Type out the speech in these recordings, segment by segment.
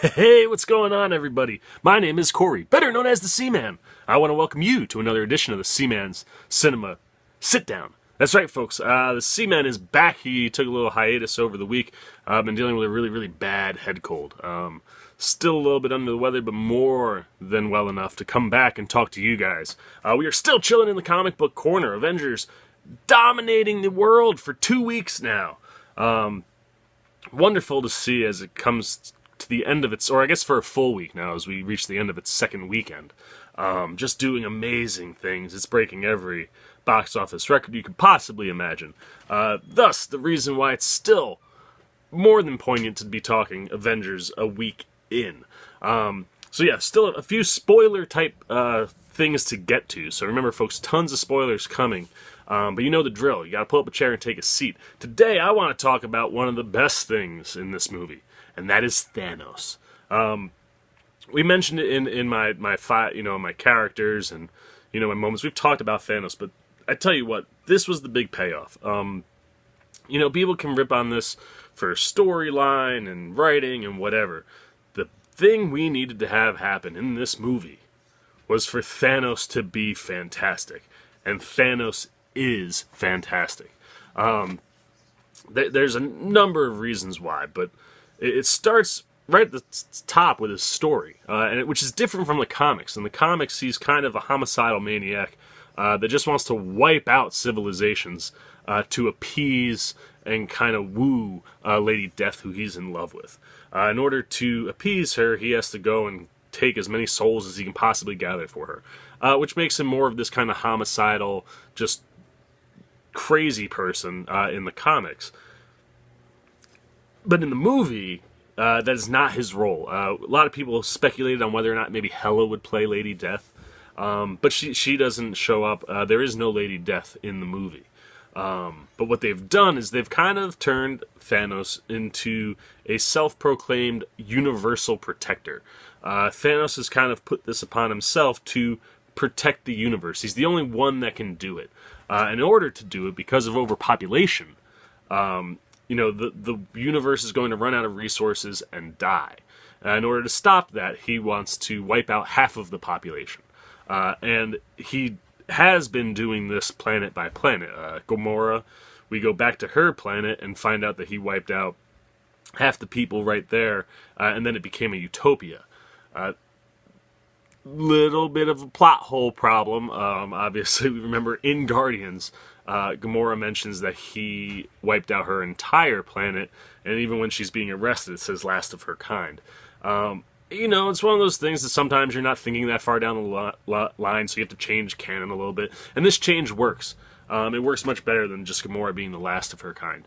Hey, what's going on, everybody? My name is Corey, better known as the Seaman. I want to welcome you to another edition of the Seaman's Cinema Sit-Down. That's right, folks. The Seaman is back. He took a little hiatus over the week. I've been dealing with a really bad head cold. Still a little bit under the weather, but more than well enough to come back and talk to you guys. We are still chilling in the comic book corner. Avengers dominating the world for 2 weeks now. Wonderful to see as it comes to the end of its, or I guess for a full week now, as we reach the end of its second weekend. Just doing amazing things. It's breaking every box office record you could possibly imagine. Thus, the reason why it's still more than poignant to be talking Avengers a week in. So yeah, still a few spoiler type things to get to. So remember, folks, tons of spoilers coming. But you know the drill. You gotta pull up a chair and take a seat. Today, I want to talk about one of the best things in this movie, and that is Thanos. We mentioned it in my characters and my moments. We've talked about Thanos, but I tell you what, this was the big payoff. People can rip on this for storyline and writing and whatever. The thing we needed to have happen in this movie was for Thanos to be fantastic, and Thanos is fantastic. There's a number of reasons why, but it starts right at the top with his story, which is different from the comics. In the comics, he's kind of a homicidal maniac that just wants to wipe out civilizations to appease and kind of woo Lady Death, who he's in love with. In order to appease her, he has to go and take as many souls as he can possibly gather for her, which makes him more of this kind of homicidal, just crazy person in the comics. But in the movie, that is not his role. A lot of people speculated on whether or not maybe Hela would play Lady Death, but she doesn't show up. There is no Lady Death in the movie. But what they've done is they've kind of turned Thanos into a self-proclaimed universal protector. Thanos has kind of put this upon himself to protect the universe. He's the only one that can do it. In order to do it, because of overpopulation, the universe is going to run out of resources and die. In order to stop that, he wants to wipe out half of the population. And he has been doing this planet by planet. Gamora, we go back to her planet and find out that he wiped out half the people right there, and then it became a utopia. Little bit of a plot hole problem. Obviously, we remember in Guardians, Gamora mentions that he wiped out her entire planet, and even when she's being arrested, it says last of her kind. It's one of those things that sometimes you're not thinking that far down the line, so you have to change canon a little bit. And this change works. It works much better than just Gamora being the last of her kind.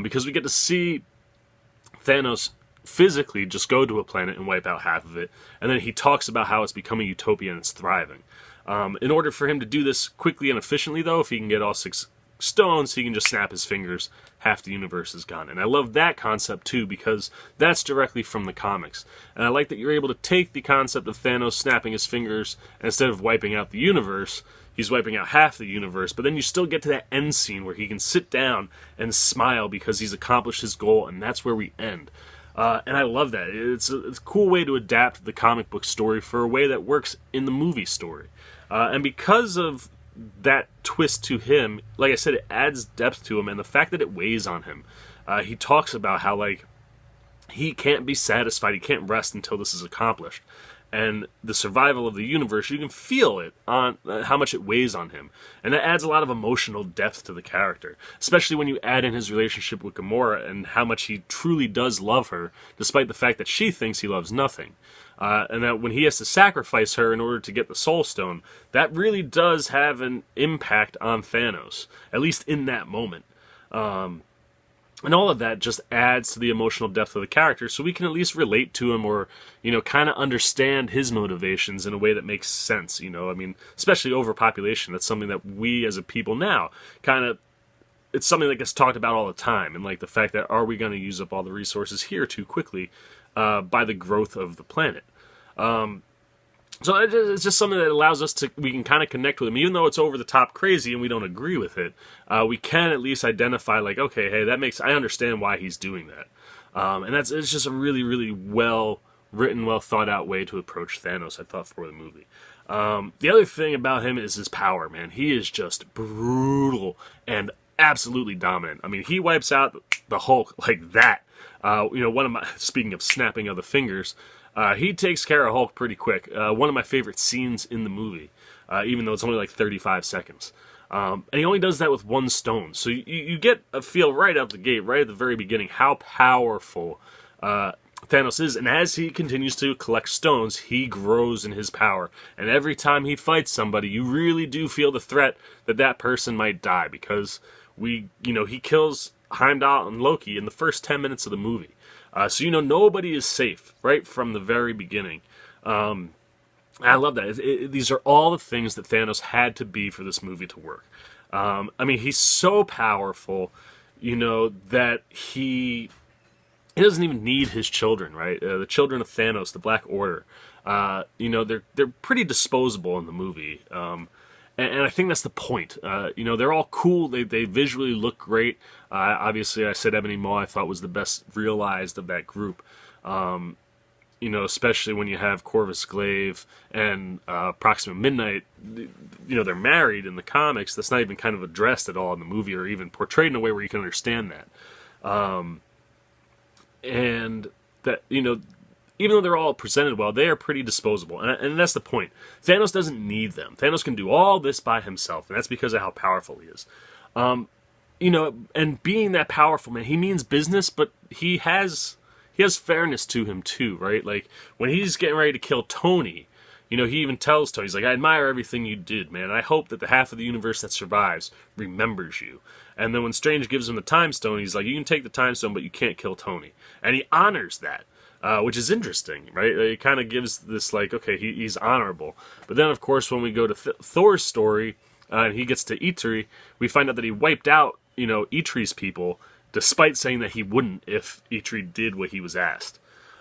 Because we get to see Thanos physically just go to a planet and wipe out half of it, and then he talks about how it's become a utopia and it's thriving. In order for him to do this quickly and efficiently, though, if he can get all 6 stones, he can just snap his fingers, half the universe is gone. And I love that concept too, because that's directly from the comics. And I like that you're able to take the concept of Thanos snapping his fingers, and instead of wiping out the universe, he's wiping out half the universe, but then you still get to that end scene where he can sit down and smile because he's accomplished his goal, and that's where we end. And I love that. It's a cool way to adapt the comic book story for a way that works in the movie story. And because of that twist to him, like I said, it adds depth to him, and the fact that it weighs on him. He talks about how, he can't be satisfied, he can't rest until this is accomplished. And the survival of the universe, you can feel it on how much it weighs on him. And that adds a lot of emotional depth to the character, especially when you add in his relationship with Gamora and how much he truly does love her, despite the fact that she thinks he loves nothing. And that when he has to sacrifice her in order to get the Soul Stone, that really does have an impact on Thanos, at least in that moment. And all of that just adds to the emotional depth of the character, so we can at least relate to him or, kind of understand his motivations in a way that makes sense, especially overpopulation. That's something that we as a people now it's something that gets talked about all the time. And the fact that, are we going to use up all the resources here too quickly by the growth of the planet? So it's just something that allows us we can kind of connect with him, even though it's over the top crazy and we don't agree with it. We can at least identify, okay, hey, I understand why he's doing that. And it's just a really, really well written, well thought out way to approach Thanos, I thought, for the movie. The other thing about him is his power, man. He is just brutal and absolutely dominant. I mean, he wipes out the Hulk like that. Speaking of snapping of the fingers, he takes care of Hulk pretty quick. One of my favorite scenes in the movie, even though it's only like 35 seconds. And he only does that with one stone. So you get a feel right out the gate, right at the very beginning, how powerful Thanos is. And as he continues to collect stones, he grows in his power. And every time he fights somebody, you really do feel the threat that that person might die. Because he kills Heimdall and Loki in the first 10 minutes of the movie. So nobody is safe right from the very beginning. I love that. These are all the things that Thanos had to be for this movie to work. He's so powerful, that he doesn't even need his children, right? The children of Thanos, the Black Order, they're pretty disposable in the movie. And I think that's the point. They're all cool. They visually look great. Obviously, I said Ebony Maw I thought was the best realized of that group. Especially when you have Corvus Glaive and Proxima Midnight, they're married in the comics. That's not even kind of addressed at all in the movie or even portrayed in a way where you can understand that. And that, even though they're all presented well, they are pretty disposable. And that's the point. Thanos doesn't need them. Thanos can do all this by himself, and that's because of how powerful he is. And being that powerful, man, he means business, but he has fairness to him too, right? Like when he's getting ready to kill Tony, he even tells Tony, he's like, I admire everything you did, man. I hope that the half of the universe that survives remembers you. And then when Strange gives him the Time Stone, he's like, you can take the Time Stone, but you can't kill Tony. And he honors that, which is interesting, right? It kind of gives this like, okay, he's honorable. But then, of course, when we go to Thor's story, and he gets to Eitri, we find out that he wiped out, Eitri's people, despite saying that he wouldn't if Eitri did what he was asked.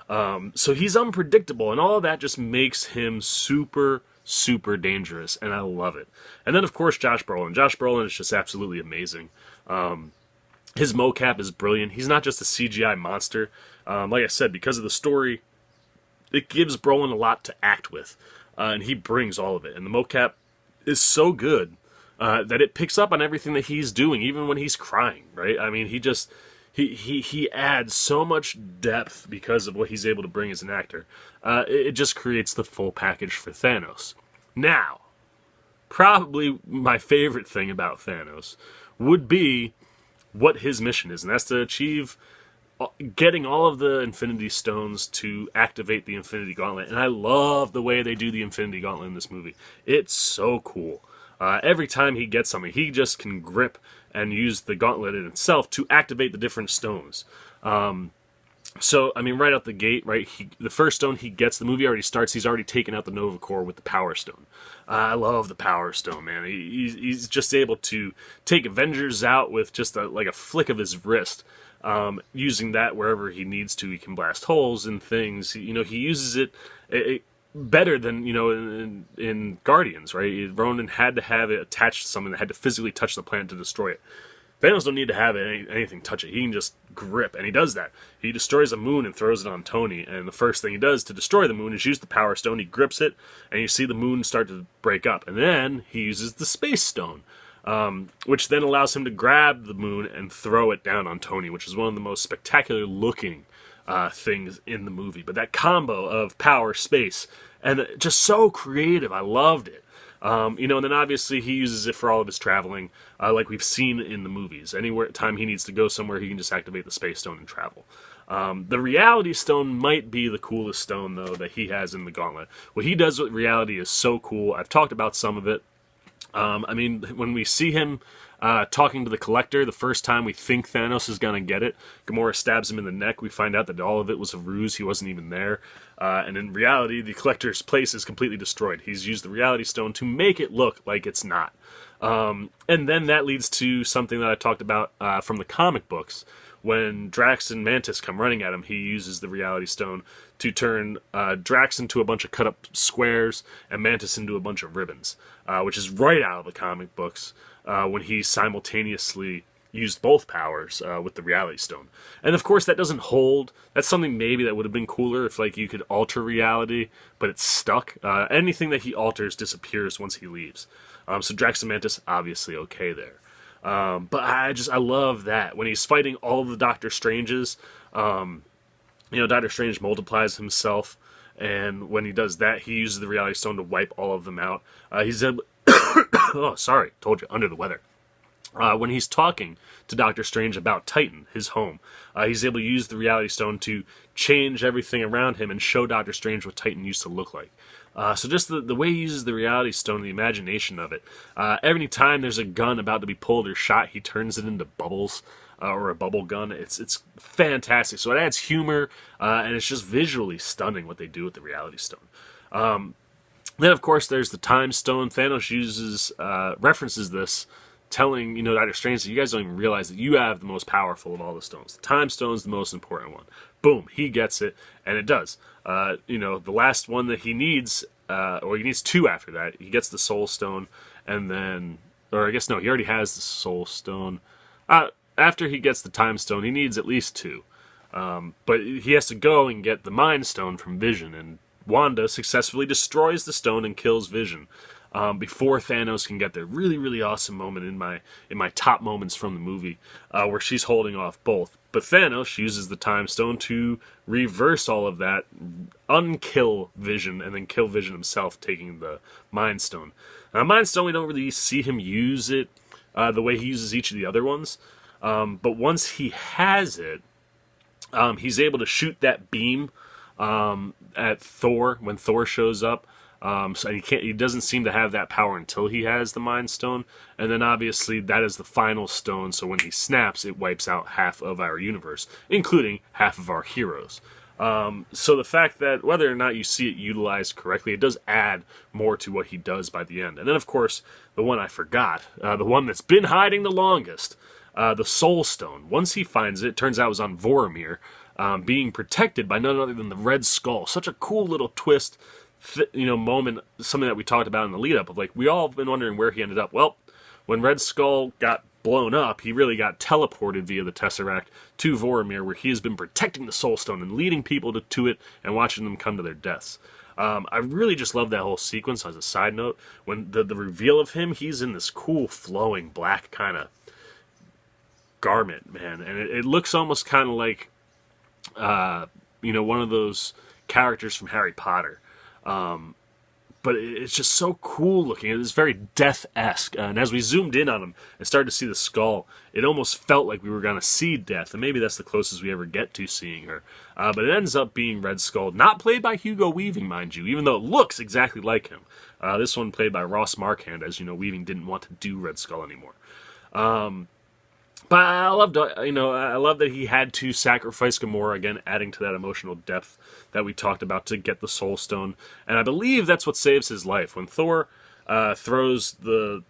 So he's unpredictable, and all of that just makes him super, super dangerous, and I love it. And then, of course, Josh Brolin. Josh Brolin is just absolutely amazing. His mocap is brilliant. He's not just a CGI monster. Like I said, because of the story, it gives Brolin a lot to act with, and he brings all of it. And the mocap is so good that it picks up on everything that he's doing, even when he's crying, right? I mean, he adds so much depth because of what he's able to bring as an actor. It just creates the full package for Thanos. Now, probably my favorite thing about Thanos would be what his mission is, and that's to achieve getting all of the Infinity Stones to activate the Infinity Gauntlet. And I love the way they do the Infinity Gauntlet in this movie. It's so cool. Every time he gets something, he just can grip and use the gauntlet in itself to activate the different stones. So, right out the gate, right, the first stone he gets, the movie already starts, he's already taken out the Nova Core with the Power Stone. I love the Power Stone, man. He's just able to take Avengers out with just a flick of his wrist. Using that wherever he needs to. He can blast holes and things. He uses it better than, in Guardians, right? Ronan had to have it attached to something that had to physically touch the planet to destroy it. Thanos don't need to have anything touch it. He can just grip, and he does that. He destroys a moon and throws it on Tony, and the first thing he does to destroy the moon is use the Power Stone. He grips it, and you see the moon start to break up. And then he uses the Space Stone, which then allows him to grab the moon and throw it down on Tony, which is one of the most spectacular looking things in the movie. But that combo of power, space, and just so creative. I loved it. And then obviously he uses it for all of his traveling, like we've seen in the movies. Anywhere time he needs to go somewhere, he can just activate the Space Stone and travel. The Reality Stone might be the coolest stone, though, that he has in the Gauntlet. What he does with Reality is so cool. I've talked about some of it. When we see him talking to the Collector, the first time we think Thanos is going to get it, Gamora stabs him in the neck. We find out that all of it was a ruse. He wasn't even there. And in reality, the Collector's place is completely destroyed. He's used the Reality Stone to make it look like it's not. And then that leads to something that I talked about from the comic books. When Drax and Mantis come running at him, he uses the Reality Stone to turn Drax into a bunch of cut-up squares and Mantis into a bunch of ribbons, which is right out of the comic books when he simultaneously used both powers with the Reality Stone. And of course that doesn't hold. That's something maybe that would have been cooler if like you could alter reality, but it's stuck. Anything that he alters disappears once he leaves. So Drax and Mantis obviously okay there. But I love that when he's fighting all of the Doctor Stranges. Doctor Strange multiplies himself, and when he does that, he uses the Reality Stone to wipe all of them out. He's able oh, sorry, told you, under the weather. When he's talking to Doctor Strange about Titan, his home, he's able to use the Reality Stone to change everything around him and show Doctor Strange what Titan used to look like. So just the way he uses the Reality Stone, the imagination of it. Every time there's a gun about to be pulled or shot, he turns it into bubbles, or a bubble gun. It's fantastic. So it adds humor, and it's just visually stunning what they do with the Reality Stone. Then, of course, there's the Time Stone. Thanos references this, telling, Doctor Strange that you guys don't even realize that you have the most powerful of all the stones. The Time Stone's the most important one. Boom, he gets it, and it does. The last one that he needs, or he needs two after that, he gets the Soul Stone, and then, or I guess no, he already has the Soul Stone. After he gets the Time Stone, he needs at least two. But he has to go and get the Mind Stone from Vision, and Wanda successfully destroys the stone and kills Vision before Thanos can get there. Really, really awesome moment in my top moments from the movie, where she's holding off both. But Thanos uses the Time Stone to reverse all of that, unkill Vision, and then kill Vision himself, taking the Mind Stone. Mind Stone, we don't really see him use it the way he uses each of the other ones. But once he has it, he's able to shoot that beam at Thor when Thor shows up. So he doesn't seem to have that power until he has the Mind Stone, and then obviously that is the final stone. So when he snaps, it wipes out half of our universe, including half of our heroes. So the fact that whether or not you see it utilized correctly, it does add more to what he does by the end. And then of course the one I forgot, the one that's been hiding the longest, the Soul Stone. Once he finds it, turns out it was on Vormir, being protected by none other than the Red Skull. Such a cool little twist, moment, something that we talked about in the lead-up of, like, we all have been wondering where he ended up. Well, when Red Skull got blown up, he really got teleported via the Tesseract to Vormir, where he has been protecting the Soul Stone and leading people to it and watching them come to their deaths. I really just love that whole sequence. As a side note, when the reveal of him, he's in this cool flowing black kind of garment, man, and it looks almost kind of like one of those characters from Harry Potter. But it's just so cool looking. It's very Death-esque. And as we zoomed in on him and started to see the skull, it almost felt like we were going to see Death. And maybe that's the closest we ever get to seeing her. But it ends up being Red Skull. Not played by Hugo Weaving, mind you, even though it looks exactly like him. This one played by Ross Marquand. As you know, Weaving didn't want to do Red Skull anymore. But I loved, I love that he had to sacrifice Gamora, again, adding to that emotional depth that we talked about to get the Soul Stone. And I believe that's what saves his life. When Thor throws the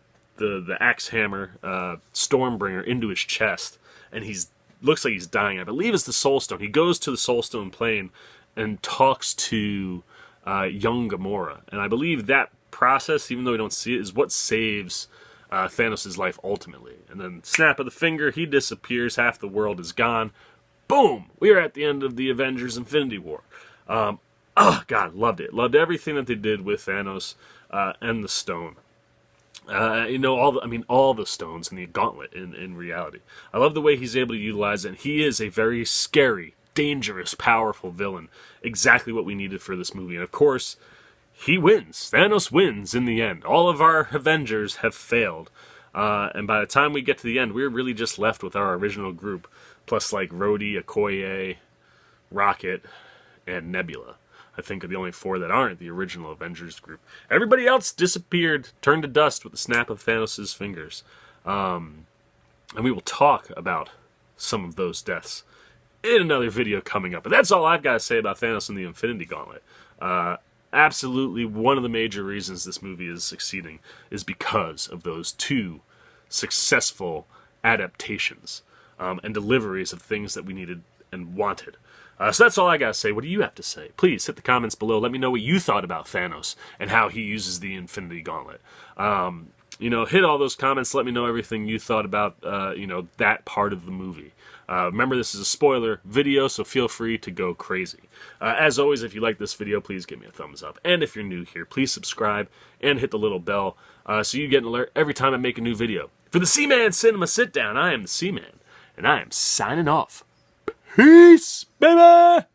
axe hammer, Stormbringer, into his chest, and looks like he's dying, I believe it's the Soul Stone. He goes to the Soul Stone plane and talks to young Gamora. And I believe that process, even though we don't see it, is what saves Thanos' life ultimately. And then snap of the finger, he disappears, half the world is gone. Boom! We are at the end of the Avengers Infinity War. God, loved it. Loved everything that they did with Thanos and the stone. All the stones in the gauntlet in reality. I love the way he's able to utilize it. He is a very scary, dangerous, powerful villain. Exactly what we needed for this movie. And of course, he wins. Thanos wins in the end. All of our Avengers have failed. And by the time we get to the end, we're really just left with our original group. Plus, like, Rhodey, Okoye, Rocket, and Nebula. I think are the only four that aren't the original Avengers group. Everybody else disappeared, turned to dust with the snap of Thanos' fingers. And we will talk about some of those deaths in another video coming up. But that's all I've got to say about Thanos and the Infinity Gauntlet. Absolutely one of the major reasons this movie is succeeding is because of those two successful adaptations and deliveries of things that we needed and wanted. So that's all I gotta say. What do you have to say? Please hit the comments below. Let me know what you thought about Thanos and how he uses the Infinity Gauntlet. hit all those comments. Let me know everything you thought about, that part of the movie. Remember, this is a spoiler video, so feel free to go crazy. As always, if you like this video, please give me a thumbs up. And if you're new here, please subscribe and hit the little bell so you get an alert every time I make a new video. For the C-Man Cinema Sit Down, I am the C-Man, and I am signing off. Peace, baby!